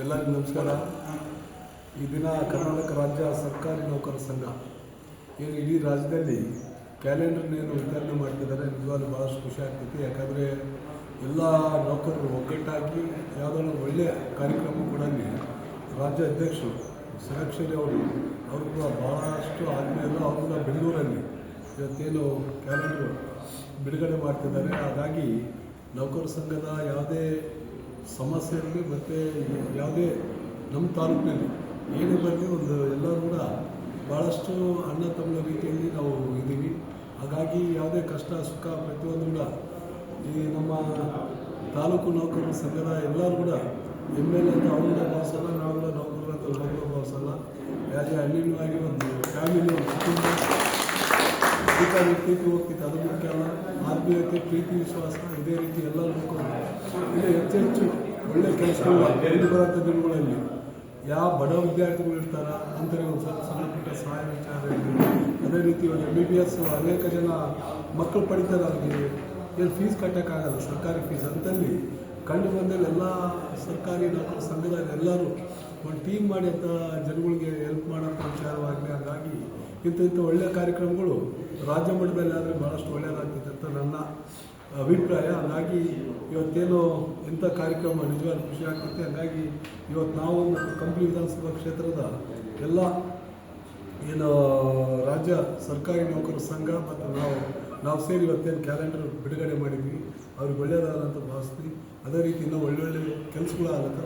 ಎಲ್ಲರಿಗೂ ನಮಸ್ಕಾರ. ಈ ದಿನ ಕರ್ನಾಟಕ ರಾಜ್ಯ ಸರ್ಕಾರಿ ನೌಕರರ ಸಂಘ ಏನು ಇಡೀ ರಾಜ್ಯದಲ್ಲಿ ಕ್ಯಾಲೆಂಡರ್ನೇನು ವಿತರಣೆ ಮಾಡ್ತಿದ್ದಾರೆ. ನಿಜವಾಗ್ಲೂ ಭಾಳಷ್ಟು ಖುಷಿ ಆಗ್ತೈತಿ. ಯಾಕಂದರೆ ಎಲ್ಲ ನೌಕರರು ಒಗ್ಗಟ್ಟಾಗಿ ಯಾವುದಾದ್ರು ಒಳ್ಳೆಯ ಕಾರ್ಯಕ್ರಮ ಕೂಡ ರಾಜ್ಯ ಅಧ್ಯಕ್ಷರು ಸರಕ್ಷರಿ ಅವರು ಕೂಡ ಭಾಳಷ್ಟು ಆದಮೇಲೆ ಅವರು ಕೂಡ ಬೆಂಗಳೂರಲ್ಲಿ ಇವತ್ತೇನು ಕ್ಯಾಲೆಂಡರ್ ಬಿಡುಗಡೆ ಮಾಡ್ತಿದ್ದಾರೆ. ಹಾಗಾಗಿ ನೌಕರ ಸಂಘದ ಯಾವುದೇ ಸಮಸ್ಯೆ ಇರಲಿ ಮತ್ತು ಯಾವುದೇ ನಮ್ಮ ತಾಲೂಕಿನಲ್ಲಿ ಏನೇ ಬರಲಿ ಎಲ್ಲರೂ ಕೂಡ ಭಾಳಷ್ಟು ಅಣ್ಣ ತಮ್ಮ ರೀತಿಯಲ್ಲಿ ನಾವು ಇದ್ದೀವಿ. ಹಾಗಾಗಿ ಯಾವುದೇ ಕಷ್ಟ ಸುಖ ಪ್ರತಿಯೊಂದು ಕೂಡ ಈ ನಮ್ಮ ತಾಲೂಕು ನೌಕರರ ಸಂಘದ ಎಲ್ಲರೂ ಕೂಡ MLA ಅಂತ ಅವ್ರನ್ನ ಭಾವಿಸಲ್ಲ, ನಾವು ಕೂಡ ನೌಕರರ ಅಂತ ಅವ್ರನ್ನ ಭಾವಿಸಲ್ಲ. ಯಾವುದೇ ಹಳ್ಳಿನವಾಗಿ ಒಂದು ಫ್ಯಾಮಿಲಿ ಒಂದು ಕುಟುಂಬ ಅಧಿಕಾರಿ ಪ್ರೀತಿ ಹೋಗ್ತಿತ್ತು, ಅದು ಮುಖ್ಯ ಅಲ್ಲ. ಆತ್ಮೀಯತೆ ಪ್ರೀತಿ ವಿಶ್ವಾಸ ಇದೇ ರೀತಿ ಎಲ್ಲರೂ ನೋಡ್ಕೊಂಡು ಇಲ್ಲಿ ಹೆಚ್ಚು ಒಳ್ಳೆಯ ಕೆಲಸಗಳು ಬರೋಂಥ ದಿನಗಳಲ್ಲಿ ಯಾವ ಬಡ ವಿದ್ಯಾರ್ಥಿಗಳು ಇರ್ತಾರ ಅಂಥವ್ರಿಗೆ ಒಂದು ಸ್ವಲ್ಪ ಸಣ್ಣ ಪುಟ್ಟ ಸಹಾಯ ವಿಚಾರ ಇರಲಿ. ಅದೇ ರೀತಿ ಒಂದು MBBS ಅನೇಕ ಜನ ಮಕ್ಕಳು ಪಡಿತಾರೆ, ಅವ್ರಿಗೆ ಏನು ಫೀಸ್ ಕಟ್ಟೋಕ್ಕಾಗಲ್ಲ, ಸರ್ಕಾರಿ ಫೀಸ್ ಅಂತಲ್ಲಿ ಕಂಡು ಬಂದಲ್ಲಿ ಎಲ್ಲ ಸರ್ಕಾರಿ ನೌಕರ ಸಂಘದ ಎಲ್ಲರೂ ಒಂದು ಟೀಮ್ ಮಾಡಿ ಅಂತ ಜನಗಳಿಗೆ ಹೆಲ್ಪ್ ಮಾಡೋಂಥ ವಿಚಾರವಾಗಲಿ. ಹಾಗಾಗಿ ಇಂಥ ಒಳ್ಳೆಯ ಕಾರ್ಯಕ್ರಮಗಳು ರಾಜ್ಯ ಮಟ್ಟದಲ್ಲಿ ಆದರೆ ಭಾಳಷ್ಟು ಒಳ್ಳೆಯದಾಗ್ತೈತೆ ಅಂತ ನನ್ನ ಅಭಿಪ್ರಾಯ. ಹಾಗಾಗಿ ಇವತ್ತೇನು ಇಂಥ ಕಾರ್ಯಕ್ರಮ ನಿಜವಾಗ್ಲೂ ಖುಷಿ ಆಗ್ತೈತೆ. ಹಾಗಾಗಿ ಇವತ್ತು ನಾವು ಮತ್ತು ಕಂಪ್ಲಿ ವಿಧಾನಸಭಾ ಕ್ಷೇತ್ರದ ಎಲ್ಲ ಏನು ರಾಜ್ಯ ಸರ್ಕಾರಿ ನೌಕರರ ಸಂಘ ಮತ್ತು ನಾವು ಸೇರಿ ಇವತ್ತೇನು ಕ್ಯಾಲೆಂಡರ್ ಬಿಡುಗಡೆ ಮಾಡಿದ್ವಿ, ಅವ್ರಿಗೆ ಒಳ್ಳೆಯದಾದಂಥ ಭಾವಿಸ್ತೀವಿ. ಅದೇ ರೀತಿ ಇನ್ನೂ ಒಳ್ಳೊಳ್ಳೆ ಕೆಲಸಗಳು ಆಗುತ್ತೆ.